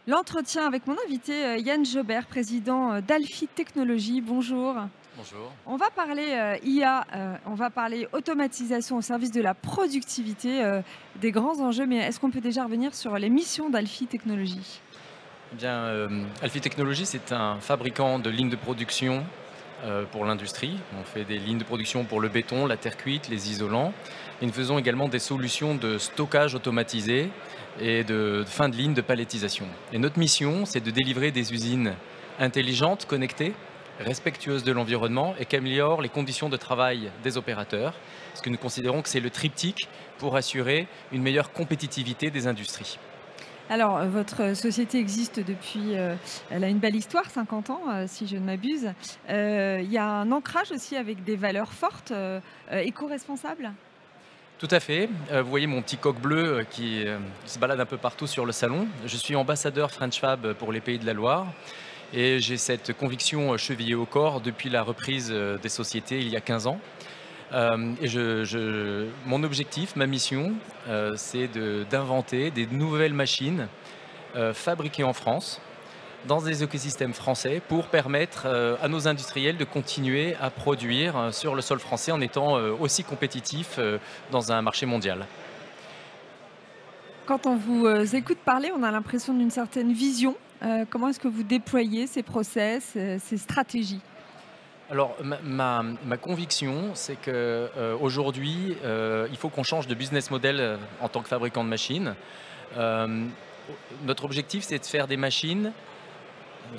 L'entretien avec mon invité Yann Jobert, président d'Alfi Technologies. Bonjour. Bonjour. On va parler IA, on va parler automatisation au service de la productivité, des grands enjeux, mais est-ce qu'on peut déjà revenir sur les missions d'Alfi Technologies? Eh bien, Alfi Technologies, c'est un fabricant de lignes de production pour l'industrie. On fait des lignes de production pour le béton, la terre cuite, les isolants. Et nous faisons également des solutions de stockage automatisé et de fin de ligne de palettisation. Et notre mission, c'est de délivrer des usines intelligentes, connectées, respectueuses de l'environnement et qui améliorent les conditions de travail des opérateurs. Parce que nous considérons que c'est le triptyque pour assurer une meilleure compétitivité des industries. Alors, votre société existe depuis, elle a une belle histoire, 50 ans, si je ne m'abuse. Il y a un ancrage aussi avec des valeurs fortes, éco-responsables? Tout à fait. Vous voyez mon petit coq bleu qui se balade un peu partout sur le salon. Je suis ambassadeur French Fab pour les Pays de la Loire et j'ai cette conviction chevillée au corps depuis la reprise des sociétés il y a 15 ans. Mon objectif, ma mission, c'est d'inventer des nouvelles machines fabriquées en France dans des écosystèmes français pour permettre à nos industriels de continuer à produire sur le sol français en étant aussi compétitifs dans un marché mondial. Quand on vous écoute parler, on a l'impression d'une certaine vision. Comment est-ce que vous déployez ces process, ces stratégies? Alors, ma conviction, c'est qu'aujourd'hui, il faut qu'on change de business model en tant que fabricant de machines. Euh, Notre objectif, c'est de faire des machines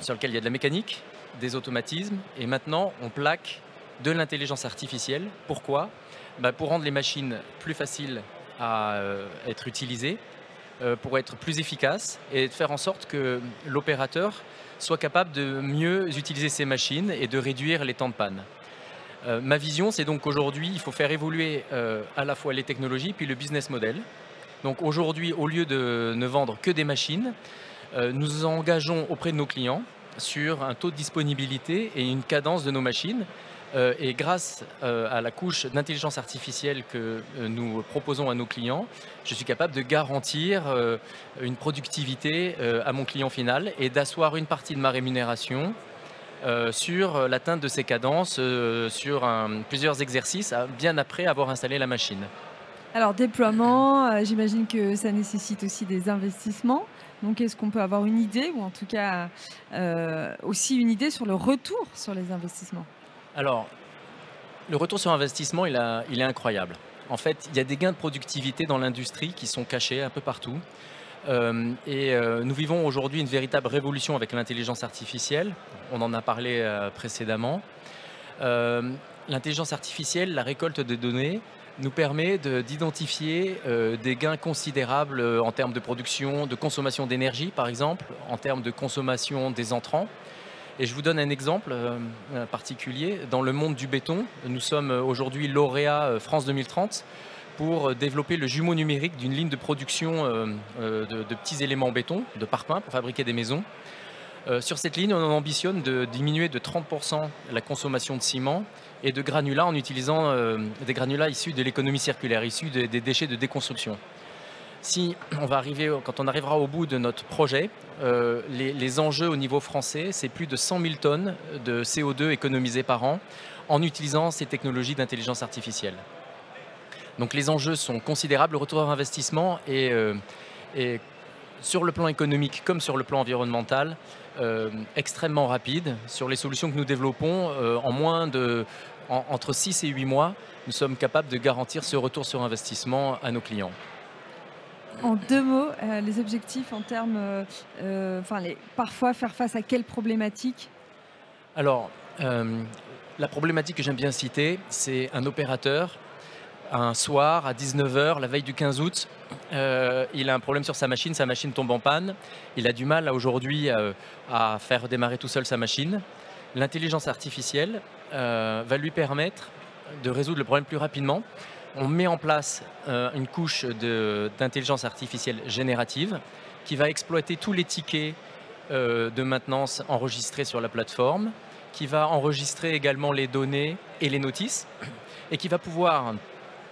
sur lesquelles il y a de la mécanique, des automatismes, et maintenant, on plaque de l'intelligence artificielle. Pourquoi? Pour rendre les machines plus faciles à être utilisées, pour être plus efficaces et de faire en sorte que l'opérateur soit capable de mieux utiliser ses machines et de réduire les temps de panne. Ma vision, c'est donc qu'aujourd'hui, il faut faire évoluer à la fois les technologies puis le business model. Donc aujourd'hui, au lieu de ne vendre que des machines, nous nous engageons auprès de nos clients sur un taux de disponibilité et une cadence de nos machines. Et grâce à la couche d'intelligence artificielle que nous proposons à nos clients, je suis capable de garantir une productivité à mon client final et d'asseoir une partie de ma rémunération sur l'atteinte de ces cadences sur plusieurs exercices bien après avoir installé la machine. Alors déploiement, j'imagine que ça nécessite aussi des investissements. Donc est-ce qu'on peut avoir une idée ou en tout cas, aussi une idée sur le retour sur les investissements? Alors, le retour sur investissement, il est incroyable. En fait, il y a des gains de productivité dans l'industrie qui sont cachés un peu partout. Nous vivons aujourd'hui une véritable révolution avec l'intelligence artificielle. On en a parlé précédemment. L'intelligence artificielle, la récolte de données, nous permet d'identifier des gains considérables en termes de production, de consommation d'énergie, par exemple, en termes de consommation des entrants. Et je vous donne un exemple particulier. Dans le monde du béton, nous sommes aujourd'hui lauréats France 2030 pour développer le jumeau numérique d'une ligne de production de petits éléments en béton, de parpaings pour fabriquer des maisons. Sur cette ligne, on ambitionne de diminuer de 30% la consommation de ciment et de granulats en utilisant des granulats issus de l'économie circulaire, issus des déchets de déconstruction. Quand on arrivera au bout de notre projet, les enjeux au niveau français, c'est plus de 100 000 tonnes de CO2 économisées par an en utilisant ces technologies d'intelligence artificielle. Donc les enjeux sont considérables, le retour sur investissement est sur le plan économique comme sur le plan environnemental extrêmement rapide. Sur les solutions que nous développons, entre 6 et 8 mois, nous sommes capables de garantir ce retour sur investissement à nos clients. En 2 mots, les objectifs en termes, parfois faire face à quelles problématiques? Alors, la problématique que j'aime bien citer, c'est un opérateur, un soir à 19 heures, la veille du 15 août, il a un problème sur sa machine tombe en panne, il a du mal aujourd'hui à faire démarrer tout seul sa machine. L'intelligence artificielle va lui permettre de résoudre le problème plus rapidement. On met en place une couche d'intelligence artificielle générative qui va exploiter tous les tickets de maintenance enregistrés sur la plateforme, qui va enregistrer également les données et les notices, et qui va pouvoir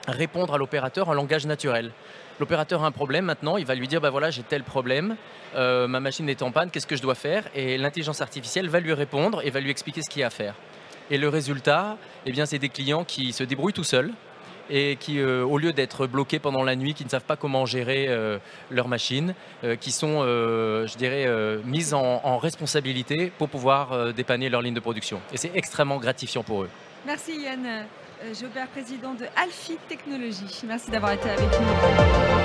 répondre à l'opérateur en langage naturel. L'opérateur a un problème maintenant, il va lui dire bah voilà, j'ai tel problème, ma machine est en panne, qu'est-ce que je dois faire? Et l'intelligence artificielle va lui répondre et va lui expliquer ce qu'il y a à faire. Et le résultat, eh bien, c'est des clients qui se débrouillent tout seuls et qui, au lieu d'être bloqués pendant la nuit, qui ne savent pas comment gérer leur machine, qui sont, je dirais, mises en responsabilité pour pouvoir dépanner leur ligne de production. Et c'est extrêmement gratifiant pour eux. Merci Yann Jobert, président de Alfie Technologies. Merci d'avoir été avec nous.